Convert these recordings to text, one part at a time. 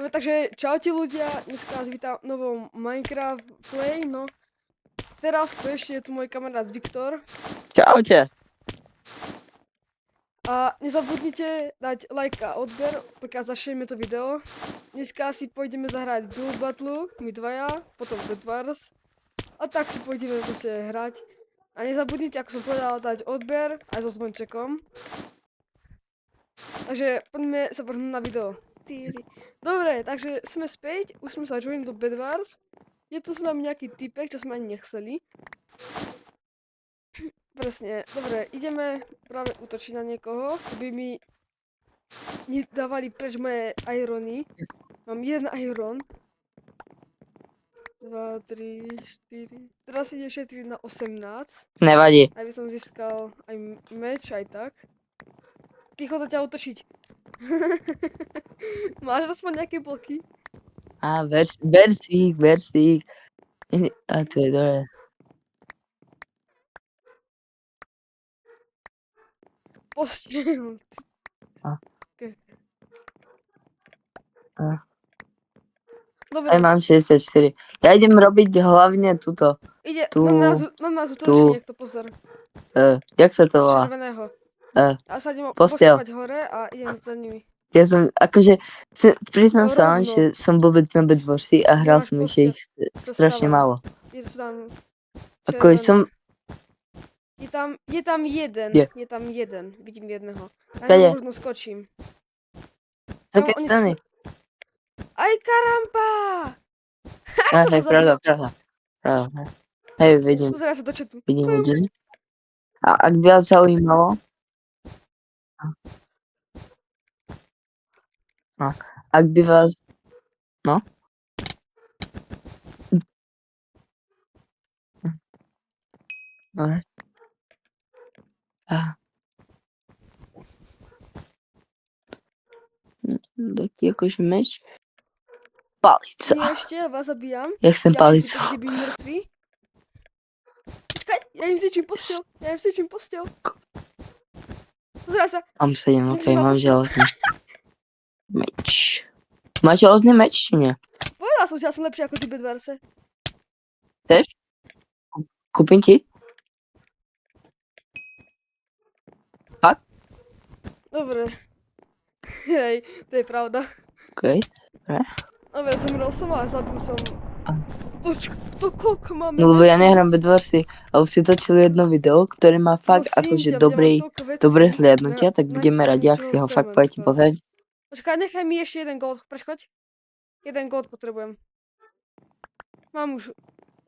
No, takže čaute ľudia, dneska vás vítam v novom Minecraft Play, no. Teraz konečne je tu môj kamarát Viktor. Čaute. A nezabudnite dať like a odber, pokiaľ začneme to video. Dneska si pôjdeme zahrať Build Battle, my dvaja, potom Bed Wars. A tak si pôjdeme proste hrať. A nezabudnite, ako som povedal, dať odber aj so zvončekom. Takže poďme sa vrhnúť na video. Dobre, takže sme späť, už sme sa joinili do Bed Wars. Je tu s nami nejaký typek, čo sme ani nechceli. Presne, dobre, ideme práve útočiť na niekoho, aby mi nedávali preč moje irony. Mám jeden iron. 2, 3, 4. Teraz ide šetriť na 18. Nevadí. Aby som získal aj meč, aj tak. Ticho za ťa útočiť. Máš aspoň nejaké bloky? A versík. A to je dobré. Postiel. A. Okay. A. Dobre. Aj mám 64. Ja idem robiť hlavne tuto. Ide, Tu, na nás útočí niekto, pozor. Jak sa to volá? Červeného. A sa idem postiel. postavať hore a idem za nimi. Ja som, akože, priznám sa vám, Rovno. že som vôbec na Bed Warsi a hral máš som ich, postiel? ich Sa strašne stávam. málo. Je tam Ako som, Je tam jeden. Je. Je tam jeden. Vidím jedného. Na Kade? neho možno skočím. z akej strany? Aj karamba! Hej, pravda. Hej, vidím. Pozeraj sa do chatu. Vidím. A ak by vás zaujímalo, ak by vás, no? Dobre. Taký akože meč. Palica. Nie, ešte, ja vás zabíjam. Ja chcem palicu. Ďalší typek, kde by mŕtvý. Počkaj, ja im zničím posteľ. Pozeraj sa. Mám 7, okej, mám železný meč. Máš železný meč, či nie? Povedal som, že ja som lepší ako ty, Bed Warse. Chceš? Kúpim ti? Fakt? Dobre. Hej, to je pravda. Okej, dobre. Dobre, zomrel som a zabil som. To koľko máme? No lebo ja nehrám Bed Warsy a už si točil jedno video, ktoré má fakt akože dobré zliadnutia, tak budeme radi, ak si ho fakt pôjdete pozrieť. Počkaj, nechaj mi ešte jeden gold, preškoď. Jeden gold potrebujem. Mám už.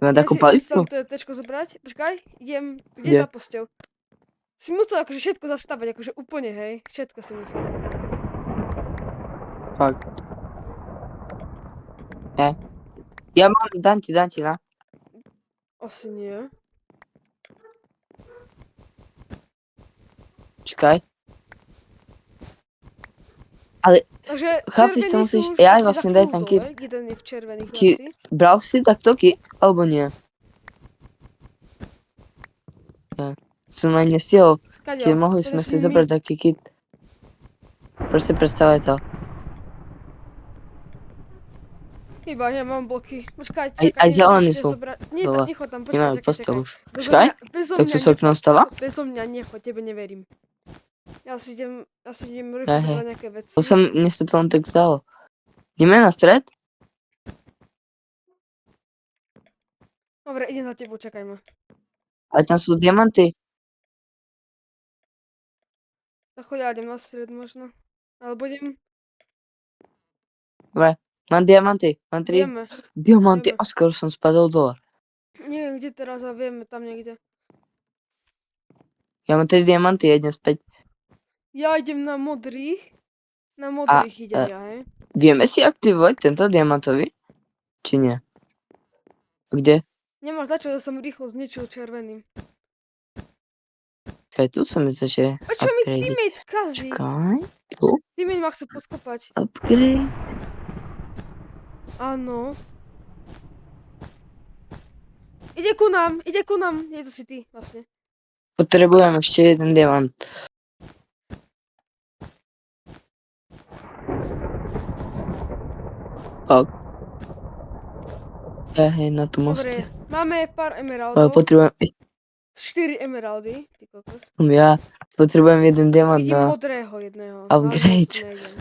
Mám takú palicu? Idem tečko zobrať. Počkaj, idem. Kde je tá posteľ? Si musel akože všetko zastavať, akože úplne, hej. Všetko si musel. Fakt. Ja mám, dám ti, na. Asi nie. Čakaj. Ale, takže chápeš, to musíš, ja aj vlastne daj tam kit. Jeden je v červených Či bral si takto kit, alebo nie? Ja. Som aj nestihol. Čiže mohli sme si zobrať taký kit. Proste predstavaj to. Iba, ja mám bloky. Počkaj, aj zelení sú. Nie, nechoď tam, Nemajú počkaj. posteľ už. Počkaj, tak to sa k nám stáva? Bezo mňa nechoď, tebe neverím. Ja si idem rýchlo zobrať nejaké veci. To sa mne sa to len tak zdalo. Ideme na stred? Dobre, idem za tebou, čakaj ma. Ale tam sú diamanty. Tak choď, ja idem na stred možno. Alebo idem... Dobre, mám diamanty, mám 3 diamanty a skoro som spadol dole. Neviem kde teraz, ale vieme tam niekde. Ja mám 3 diamanty, jedne späť. Ja idem na modrých. Na modrých idem ja, hej. Vieme si aktivovať tento diamantový? Či nie? Kde? Nemáš za čo, že som rýchlo zničil červeným. Kaj, tu sa mi začne upgrade. Čo mi teammate kazí? Čakaj, tu? Teammate ma chce podkopať. Upgrade. Áno. Ide ku nám. Je to si ty, vlastne. Potrebujem ešte jeden diamant. Fakt. Hej, na tom moste. Dobre, máme pár Ale emeraldov. potrebujem, 4 emeraldy, ty kokos. ja potrebujem jeden diamant Vidím na modrého jedného. upgrade. Na nejdem.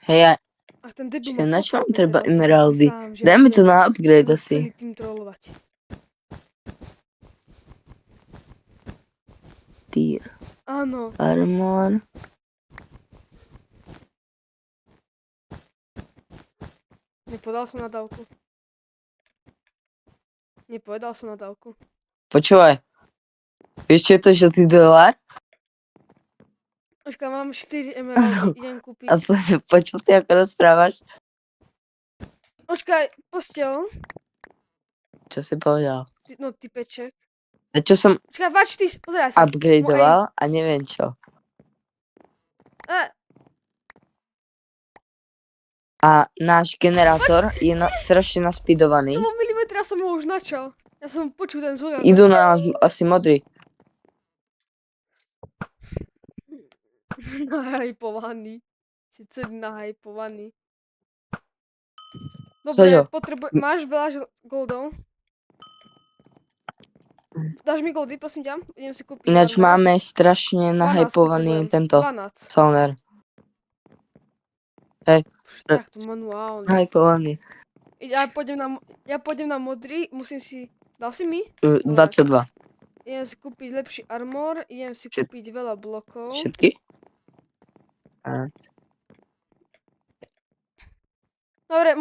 Hej, A ten debil počkaj, ma na čo mám pokopne treba teraz, emeraldy? sám, že Daj mi to budem na upgrade asi. celý tým trollovať. Tier, Áno, armor. nepovedal som nadávku. Nepovedal som nadávku. Počúvaj. Vieš, čo je to žltý dolár? Počkaj, mám 4 emeraldy, idem A kúpiť. počul si, ako rozprávaš? Počkaj, postel. Čo si povedal? No, typeček. A čo som Počkaj, vač, ty, pozeraj sa. upgradeoval a neviem čo. A náš generátor je strašne naspidovaný. To bol milimetr, ja som ho už načal. Ja som počul ten zvuk. Idú na nás asi modrí. Nahypovaný. Si celý nahypovaný. Soďo. Dobre, máš veľa goldov? Dáš mi goldy, prosím ťa? Idem si kúpiť Ináč armor. máme strašne 12 nahypovaný potrebujem. tento 12. spawner. Hej, Takto manuálne. nahypovaný. Ja pôjdem na modrý, musím si... Dal si mi? 22. Idem si kúpiť lepší armor, idem si kúpiť veľa blokov. Všetky? Dobre,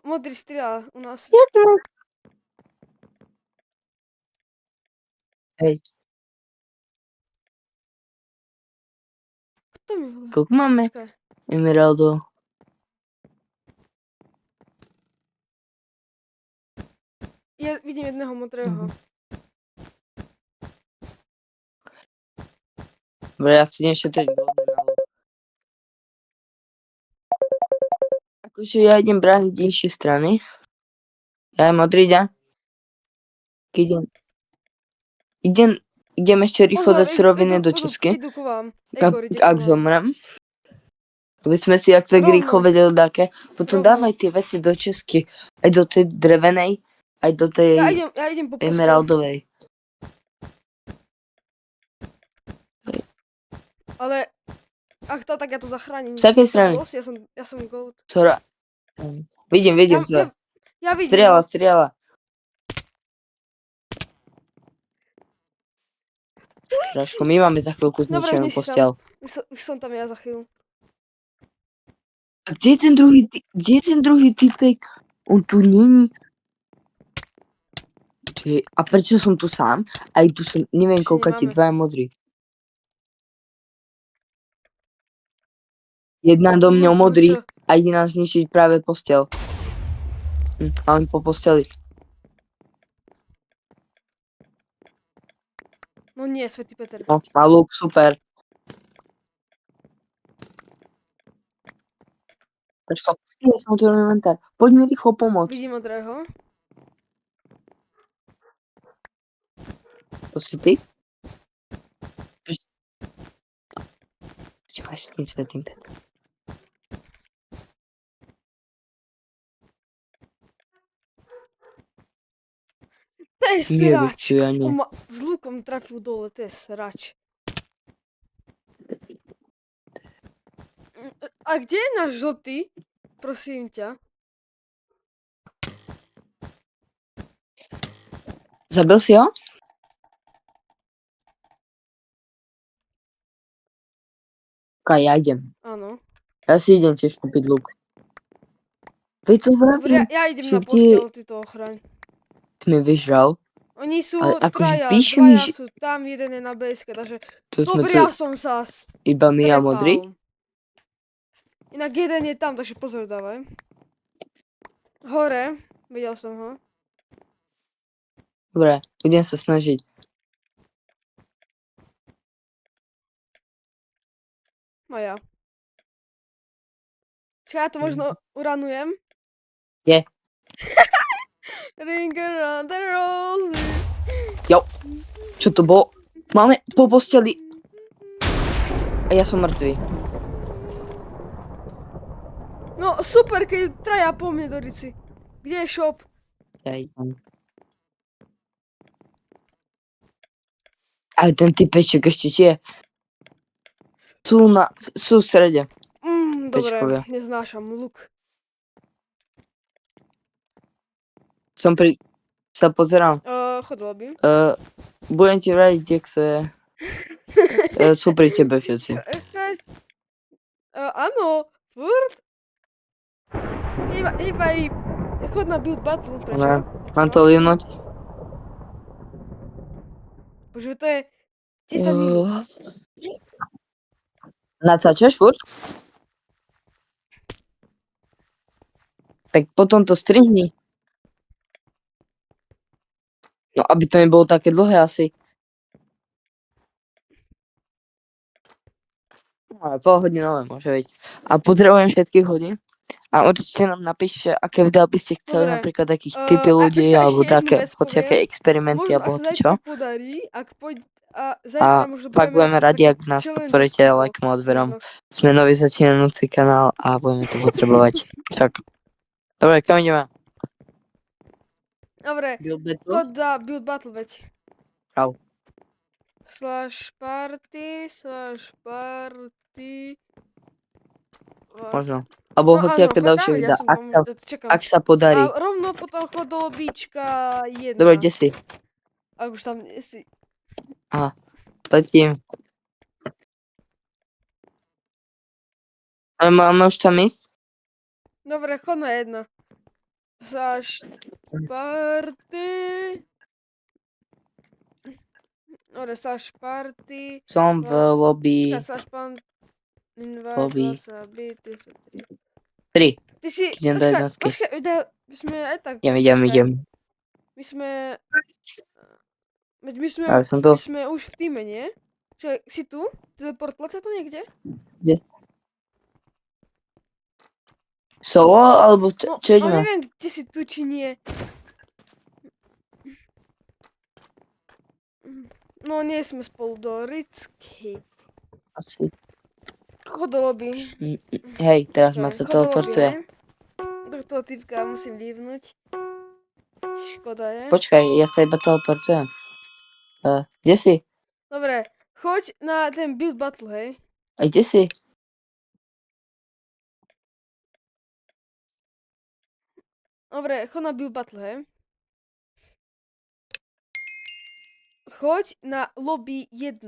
modrý strieľa u nás. Ja to mám. Hej, Kto mi volá? koľko máme Počkaj. emeraldov? Ja vidím jedného modrého. Dobre, ja si idem šetriť golden ale. Akože ja idem brániť inšie strany. Ja aj modrý ďa. Idem ešte rýchlo dať suroviny do Česky. Idú ku vám. Ak zomrem. Aby sme si ak tak rýchlo vedeli také. Potom Rovno. dávaj tie veci do Česky. Aj do tej drevenej, aj do tej Ja idem po postel. emeraldovej. Ale ak to, tak ja to zachránim. Z akej strany? Ja som gold. Sora. Vidím to. Ja vidím. Strieľa. Trošku, my máme za chvíľku Dobre, zničenú nech si posteľ. Už som tam ja za chvíľu. A kde je ten druhý typek? On tu není. A prečo som tu sám? Aj tu som, neviem Ešte koľka ti, nemáme. dvaja modrí. Jedna do mňa modrý a ide nás zničiť práve posteľ. A on po posteli. No nie, Svätý Peter. No, má luk, super. Počko, ja som tu elementár. Poď mi rýchlo pomôcť. Vidím modrého. To si ty? Čo máš s tým Svätým Petrom? To je Nie, srač. čo ja nie. On ma s lukom trafil dole, to je srač. A kde je náš žltý? Prosím ťa. Zabil si ho? Kaj, ja idem. Áno. Ja si idem tiež kúpiť luk. Veď to Dobre, vravím. ja idem na že ti- posteľ, ty to ochraň. Ty mi vyžral. Oni sú Ale akože traja, píše mi, dvaja že- sú tam, jeden je na BSK, takže To sme dobre, tu ja som sa iba my a modrý. strepal. Inak jeden je tam, takže pozor dávaj. Hore, videl som ho. Dobre, budem sa snažiť. Maja. Čiže ja to možno uranujem. Je. Ring around the rosy. Jo, čo to bolo? Máme po posteli. A ja som mŕtvý. No super, keď traja po mne, Dorici. Kde je shop? Ja idem. Ale ten typeček ešte tie sú v strede. Dobre, Pečkovia. neznášam luk. Sa pozerám. Chod do lobby. Budem ti vradiť, kde je. Sú pri tebe všetci. Áno, furt. Iba chod na build battle, prečo? Dobre, mám to linúť. Bože, to je 10 minút. Natáčaš furt? Tak potom to strihni. No, aby to nebolo také dlhé asi. No, ale polhodinové môže byť. A potrebujem všetkých hodín. A určite nám napíšte, aké videá by ste chceli, Dobre. napríklad takých typy ľudí, počkaj, alebo ešte jednu také vec hociaké poviem. experimenty, Možno, alebo ak sa hocičo. zajtra podarí, a A zajtra možno fakt budeme radi, ak nás challenge podporíte skoro, lajkom a odberom. možno. Sme nový začínajúci kanál a budeme to potrebovať. Čak. Dobre, kam ideme? Dobre, Build battle? chod za build battle, veď. Čau. /party. Možno. Alebo hociaké ďalšie videá, ak sa podarí. A rovno potom chod do lobíčka 1. Dobre, kde si? Ak už tam nie si. Letím. A máme už tam ísť? Dobre, chod na 1. /party. Dobre, /party. Som v lobby. Lobby. 3. Ty si, Idem do jednotky. počkaj, my sme aj tak, Idem. my sme, veď my sme, Ale som tu. my sme už v týme, nie? Čiže, si tu? Teleportla sa to niekde? Solo, alebo No, čo ale ideme? neviem, kde si tu, či nie. No, nie sme spolu do Ricky. Asi. Chod do lobby. Hej, teraz ma to Chod do lobby, teleportuje. hej. Do toho typka musím lívnuť. Škoda je. Počkaj, ja sa iba teleportujem. Kde si? Dobre, choď na ten build battle, hej. A kde si? Dobre, choď na build battle, hej. Choď na lobby 1.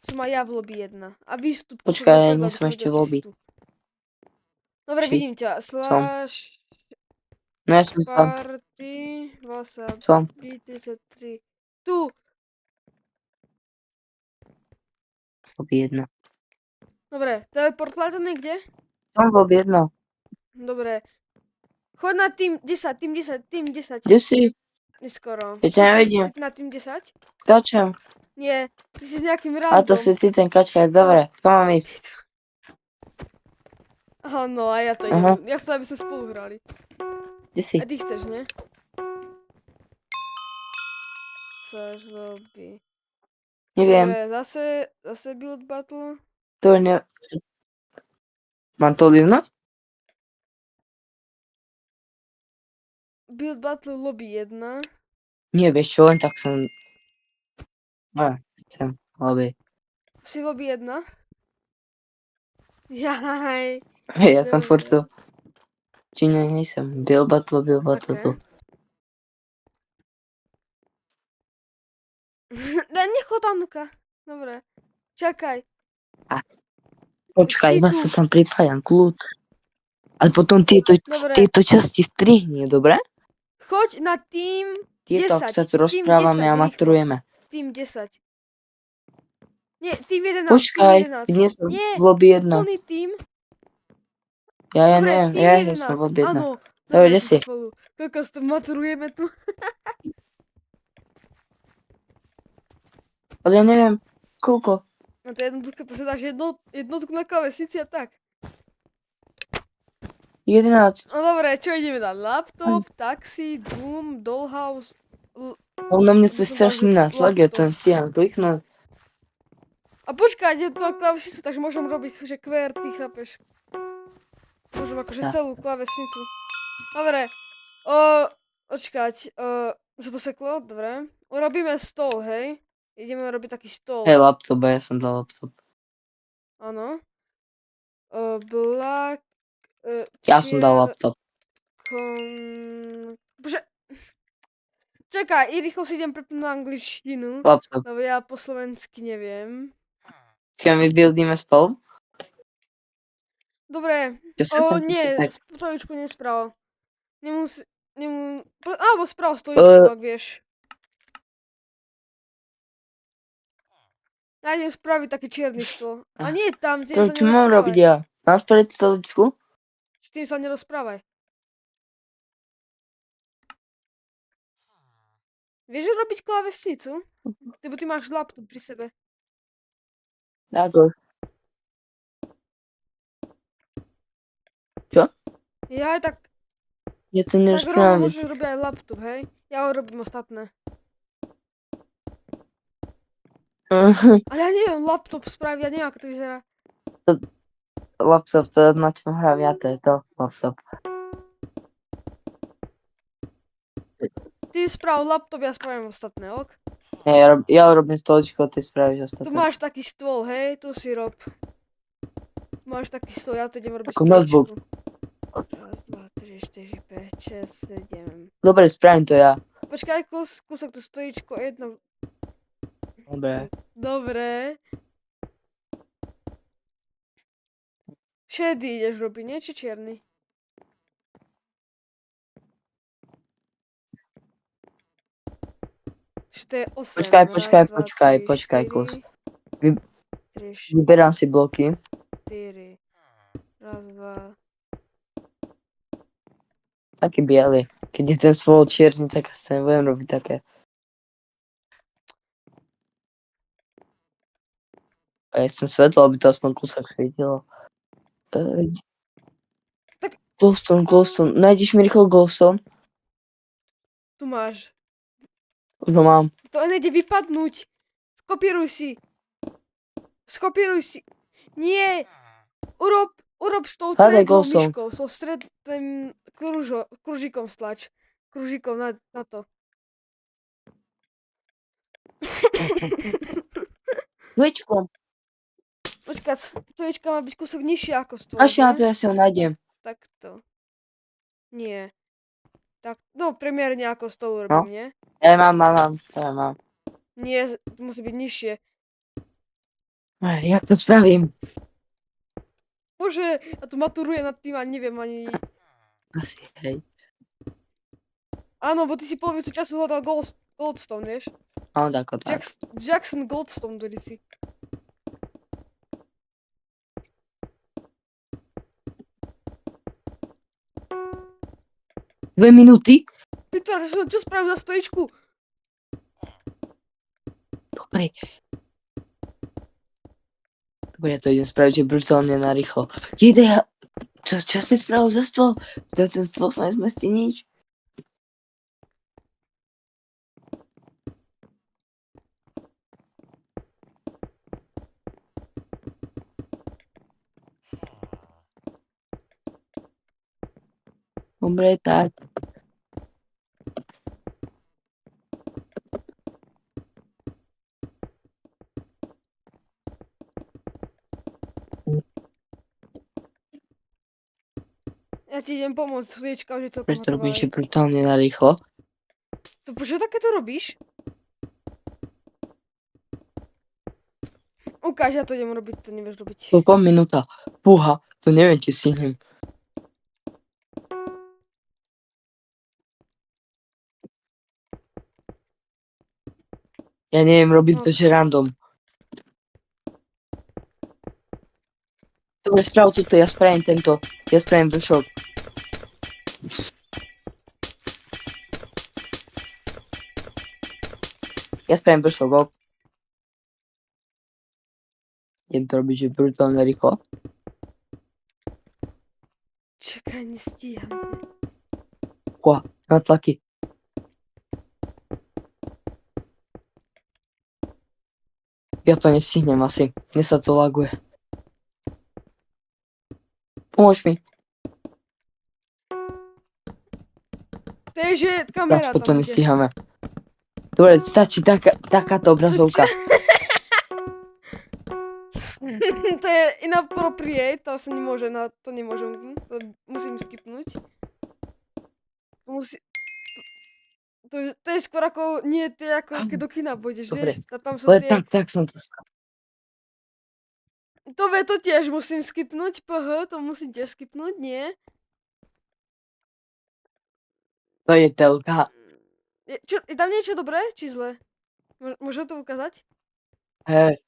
Som aj ja v lobby 1. A výstup. Počkaj, ja nie som ešte v lobby. Dobre, Či? vidím ťa. No ja som tam. /party. Som. 33. Tu. Lobby 1. Dobre, teleportla to niekde? Som v lobby 1. Dobre. Choď na tým 10, tým 10. Kde si? Neskoro. Ja ťa nevidím. Si na tým 10? Skáčem. Nie, ty si s nejakým A to random. si ty ten kačer. Dobre, kam mám ísť? Áno, a ja to Aha. idem. Ja chcem, aby sme spolu hrali. Kde si? A ty chceš, nie? /lobby. Neviem. Dobre, zase build battle. To ne... Mám to livnúť? Build battle lobby 1. Nie, vieš čo, len tak som... Chcem lobby. Si lobby 1? Jaj. Ja som Dobre. furt tu. Či nie som. Build battle Okay. tu. Nechod tam, Nuka. Dobre. Čakaj. Počkaj, Si ja tu. sa tam pripájam, kľud. Ale potom tieto Dobre. časti strihni, dobre? Choď na tým Tieto 10. sa tu Tým rozprávame 10, a rýchlo. maturujeme. Tým 10. Nie, tým 11. Počkaj, tým 11. dnes som Nie, v lobby 1. plný tým. Ja Dobre, neviem, tým ja 11. som v lobby 1. Áno. Dobre, kde sme si? spolu. Koľko to maturujeme tu? Ale ja neviem, koľko. No to jednoduché, posedáš jednotku na klávesnici a tak. 11. No dobre, čo ideme dať? Laptop, taxi, Doom, Dollhouse. On na mňa To to som dal, strašne že natlak, ja laptop. tam stíham kliknúť. A počkaj, je to klávesnicu, takže môžem robiť, že QWERTY, chápeš? Môžem akože Tak. celú klávesnicu. Dobre, počkať, sa to seklo, dobre. Urobíme stôl, hej? Ideme robiť taký stôl. Hej, laptop, ja som dal laptop. Áno. Black, Ja som dal chair, laptop. Bože. Čakaj, i rýchlo si idem prepnúť na angličtinu, Laptop. lebo ja po slovensky neviem. Čiže my buildíme spolu? Dobre, Čo sa nie, tak. stojičku nespravil. Alebo spravil stojičku, ak vieš. Ja idem spraviť taký čierny stôl. A nie tam, s tým To sa čo mám robiť nerozprávaj. ja? Mám spraviť stoličku? S tým sa nerozprávaj. Vieš robiť klávesnicu? Lebo ty máš laptop pri sebe. Ako? Čo? Ja aj tak... Ja to Tak Romo nerozprávam. môže robiť aj laptop, hej? Ja ho robím ostatné. Ale ja neviem laptop spraviť, ja neviem, ako to vyzerá. Laptop, to na čom hrám ja, to je to. Laptop. Ty sprav laptop, ja spravím ostatné, ok? Ja robím stoličku a ty spravíš Tu ostatné. máš taký stôl, hej? Tu si rob. Tu máš taký stôl, ja tu idem robiť Ako notebook. stojičku. Raz, dva, tri, štyri, päť, šesť, sedem. Dobre, spravím to ja. Počkaj, kúsok tu stojičko, jedno. Dobre. Dobre. Šedý ideš robiť, nie? Či čierny? Čiže to je 8. Počkaj, kus. Vy- 3, Vyberám si bloky. 4. Raz, dva. Taký biely. Keď je ten svoj čierny, tak asi nebudem robiť také. A ja chcem svetlo, aby to aspoň kúsok svietilo. Tak- Glowstone. Nájdeš mi rýchlo glowstone? Tu máš. Už ho mám. To nejde vypadnúť. Skopíruj si. Nie. Urob s tou Hľadaj strednou glowstone. myškou. So stredným kružikom stlač. Kružikom na to. Dvojčkom. Počkaj, stojička má byť kúsok nižšie ako stôl. Až na to ja si ho nájdem. Takto. Nie. Tak, no premiérne ako stôl No. urobím, nie? Ja mám. Nie, musí byť nižšie. Jak to spravím? Bože, ja tu maturujem nad tým a neviem ani... Asi, hej. Áno, bo ty si polovicu času hľadal Goldstone, vieš? Áno, tako tak. Jackson Goldstone, Dorici. Dve minúty? Peter, čo spravil za stojičku? Dobre. Dobre, ja to idem spraviť, že brutálne narýchlo. Čo si spravil za stôl? Za ten stôl sa nezmestí nič. Dobre, tak. Ja ti idem pomôcť, stojička už je celkom Preto robím, hotová. že brutálne narýchlo. To prečo takéto robíš? Ukáž, ja to idem robiť, to nevieš robiť. Pol minúta. Fúha, to neviem, či stihnem. Ja neviem robiť to, že random. Dobre, sprav toto, ja spravím tento. Ja spravím vršok. Ja spravím vršok, ok? Idem to robiť, že brutálne rýchlo. Čekaj, nestíham. Na tlaky. Ja to nestihnem asi. Mne sa to laguje. Pomôž mi. Takže kamera Práčko, to tam ide. nestíhame. Dobre, stačí takáto obrazovka. To je inappropriate, to sa nemôže, to nemôžem, to musím skipnúť. To je skôr ako, nie, to je ako keď do kina pôjdeš, Dobre. vieš? A tam sú Ale tie, tak som to stal. to tiež musím skipnúť, to musím tiež skipnúť, nie? To je telka. Je tam niečo dobré, či zlé? Môžem to ukázať? Hej,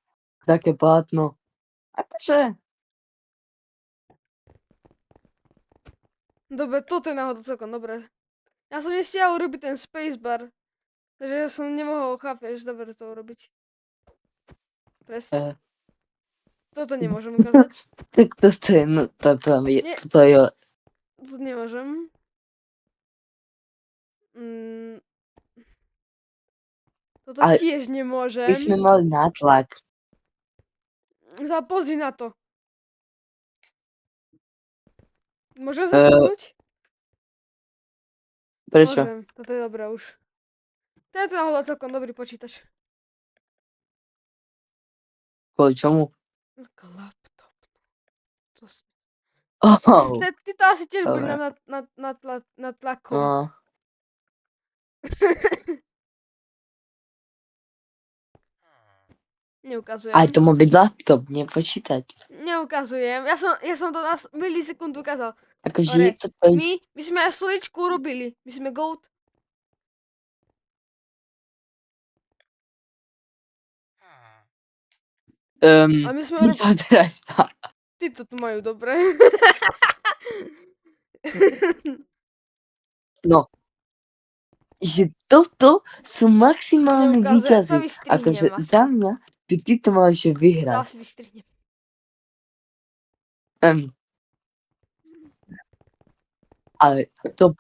také plátno. Akože? Dobre, toto je náhodou celkom dobré. Ja som nestiahol urobiť ten spacebar. Takže ja som nemohol, chápeš, dobre to urobiť. Presne. Toto nemôžem ukázať. Tak toto je, no toto je, Nie. toto je, To nemôžem. Toto Ale tiež my nemôžem. sme mali nátlak. Pozri na to. Môžem zapnúť? Prečo? Môžem, toto je dobré už. Tento náhodou celkom dobrý počítač. Kvôli čomu? Laptop. To si... Oh, Ty to asi tiež boli dobre. na tlakom. No, Neukazujem. aj to má byť laptop, nie počítať. Neukazujem. Ja som to na milisekundu ukázal. Akože Dobre, je to to my sme aj stoličku urobili. My sme goat. A my sme urobili... Nepozeraj sa. Títo tu majú dobre. No. Že toto sú maximálne Neukazujem, to víťazi. vystrihnem Akože asi. za mňa by ty to mali že To vyhrať. asi vystrihnem. Ale to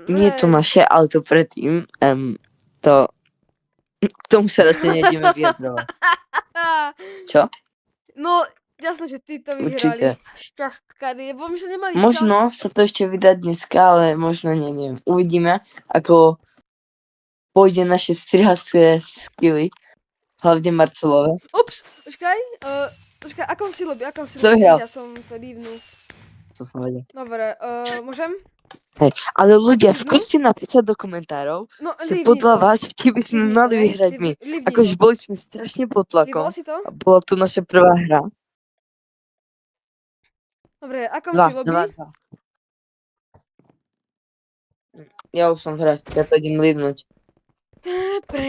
nie to Hej. naše, ale to predtým, to, k tomu sa radšej nejdeme vyjadrovať. Čo? No, jasné, že tí to vyhrali. Určite. Šťastkari, lebo my sme nemali čas. Možno sa to ešte vydá dneska, ale možno nie, neviem. Uvidíme, ako pôjde naše strihacie skily. Hlavne Marcelové. Ups, počkaj, akom si lobby, Co vyhral? Ja som to divnú. To som vedel. Dobre, môžem? Hej, ale ľudia, Livnu? skúste napísať do komentárov, No, že livni podľa to. vás, či by sme Livni to, mali hej? vyhrať my. Livni Akože to. boli sme strašne pod tlakom. Livol si to? A bola to naša prvá hra. Dobre, akom si 2, lobby? 2. Ja už som v hre, ja to idem livnúť. Dobre.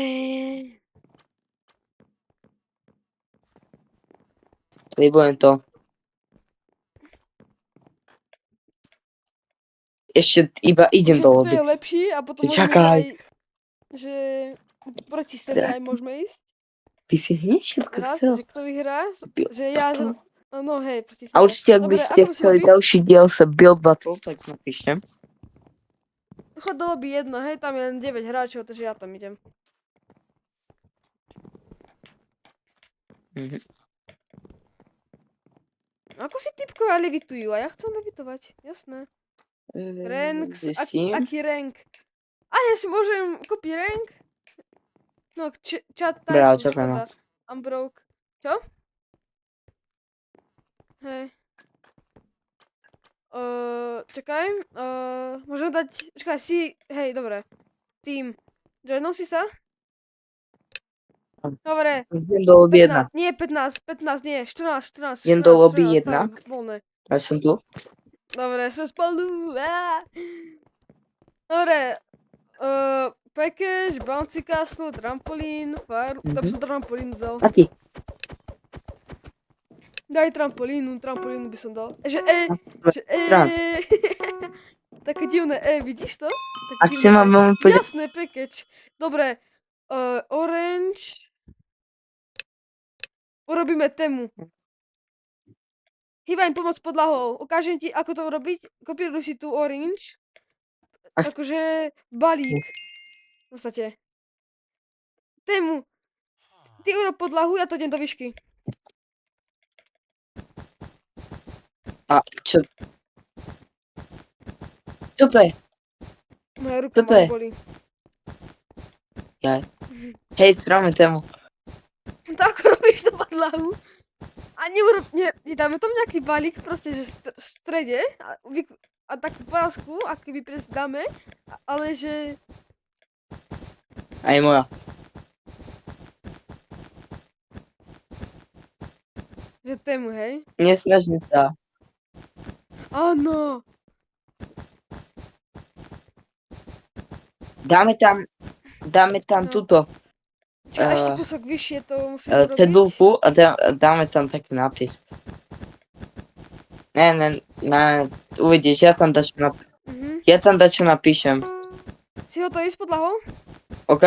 Libujem to. Ešte iba idem do To lobby. je lepší a potom môžeme Čakaj. aj, že proti sebe aj môžeme ísť. Ty si hneď všetko Raz, chcel. že kto vyhrá, Build že ja, battle. no hej, proti A sebe. určite, ak by Dobre, ste akom si chceli lobby? ďalší diel sa Build Battle, tak napíšte. Chod do lobby 1, hej, tam je len 9 hráčov, takže ja tam idem. Mhm. Ako si typkovia levitujú? A ja chcem levitovať, jasné. Ranks, Zistím. aký rank? A ja si môžem kúpiť rank? No, chat Bravo, title, čakujem. škoda. I'm broke. Čo? Hej. Čakaj, môžem dať, čakaj, hej, dobre. Team. Joinol si sa? Dobre, Idem do lobby 1. 15, nie 15, nie, 14. Idem do lobby 1. tam je voľné. Ja som tu. Dobre, sme spolu. Dobre, package, bouncy castle, trampolín, fire... To by som trampolínu dal. Aký? Daj trampolínu by som dal. Trans. Také divné, vidíš to? Také A chcem vám veľmi povedať. Jasné, package. Dobre, orange. Urobíme tému. Hýba im pomoc podlahou. Ukážem ti, ako to urobiť. Kopíruj si tu orange. A- Akože balík. V podstate. Tému. Ty urob podlahu, ja to idem do výšky. A čo? Čo to je? Moja ruka Čo to ma je? boli. Jaj. Hej, správame tému. Tak robíš to podlahu. A nedáme tam nejaký balík, proste, že v strede. A takú pásku, aký by dáme. Ale že... Aj moja. Že tému, hej? Nesnažím sa. Áno. Dáme tam No. túto Čo, ešte kúsok vyššie to musím urobiť? cedulku a dáme tam taký nápis. Ne, uvidíš, Mhm. ja tam dačo napíšem, Si hotový s podlahou? OK?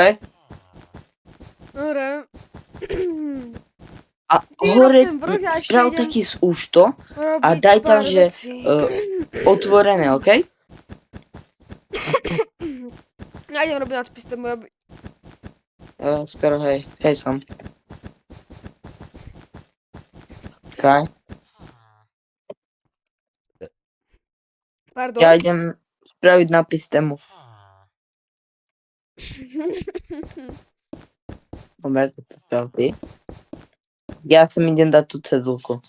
Dobre. A Ty hore rob ten vrch, ja ešte sprav idem taký z úšto a robiť daj tam, pár že vecí. otvorené, OK? Ja idem robiť nadpis tému, Skoro hej som. OK. Pardon. Ja idem spraviť nápis tému. Dobre, to sprav ty. Ja sem idem dať tú cedulku.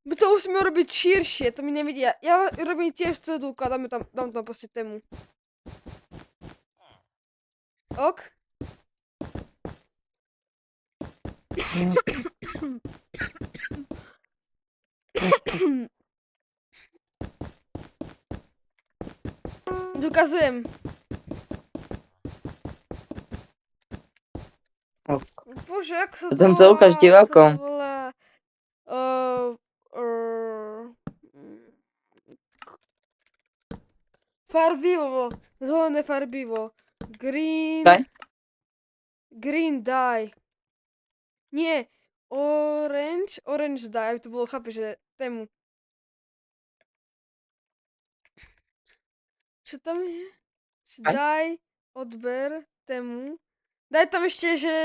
My to musíme robiť širšie, to mi nevidia. Ja robím tiež cedulku a dám tam proste tému. Ok? Dokazujem. Ok. Bože, jak sa to Potom to ukáž divákom. volá? Farbivo. Zvolené farbivo. Green. Daj. Green dye. Nie. Orange. Orange dye. Aby to bolo, chápeš, že tému. Čo tam je? Aj. Daj, odber, tému. Daj tam ešte, že...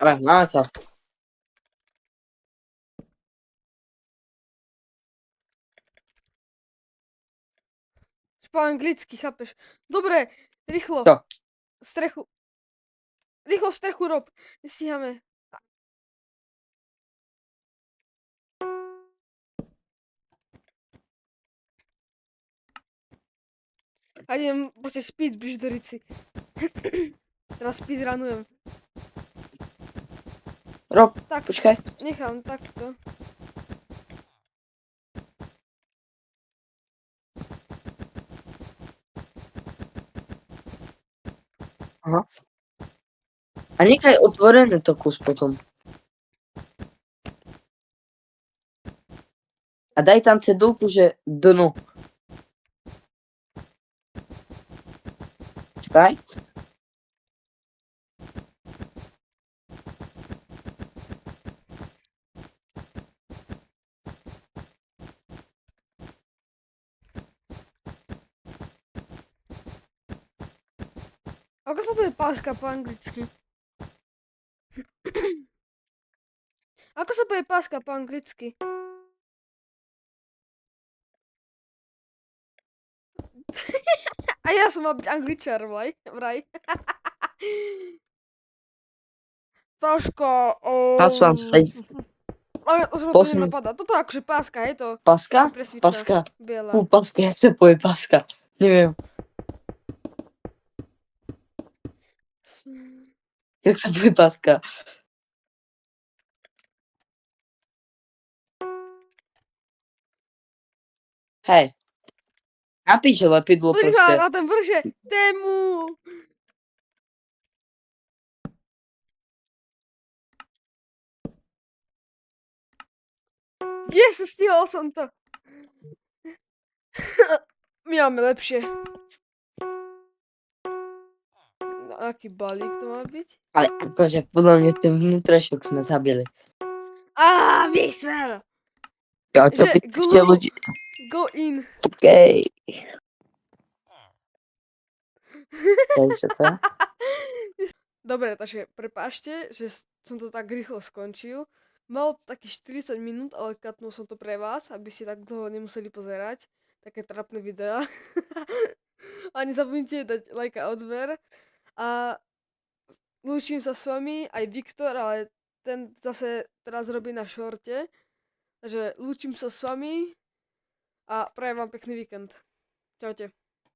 Ale máme sa. Po anglicky, chápeš? Dobre, rýchlo. Čo? Strechu. Rýchlo strechu rob. Nestíhame. A idem proste speed biždorici. Teraz speedrunujem. Rob, Tak, počkaj. nechám takto. Aha. A nechaj otvorené to kus potom. A daj tam cedulku, že dnu. Počkaj. Ako sa povie páska po anglicky? Ako sa povie páska po anglicky? A ja som mal byť angličar, vraj. Páska, Pásvam späť. Ale už ma to Posun- nenapadá. Toto je akože páska, je to Paska? presvitná, Paska. biela. Paska, jak sa povie paska? Neviem. Jak sa povie paska? Hej. Napíš, že lepidlo Pozri sa proste. na ten vrše, tému. Yes, stihol som to. My máme lepšie. No. Aký balík to má byť? Ale akože podľa mňa ten vnútrašok sme zabili. Vysvel! Jo, čo Že by ešte glue, ľudí... go in. Okej. Takže to? Dobre, takže prepáčte, že som to tak rýchlo skončil. Mal takých 40 minút, ale katnul som to pre vás, aby ste tak dlho nemuseli pozerať. Také trapné videá. A nezabudnite dať like a odber. A lúčim sa s vami, aj Viktor, ale ten zase teraz robí na šorte. Takže lúčim sa s vami a prajem vám pekný víkend. Čaute.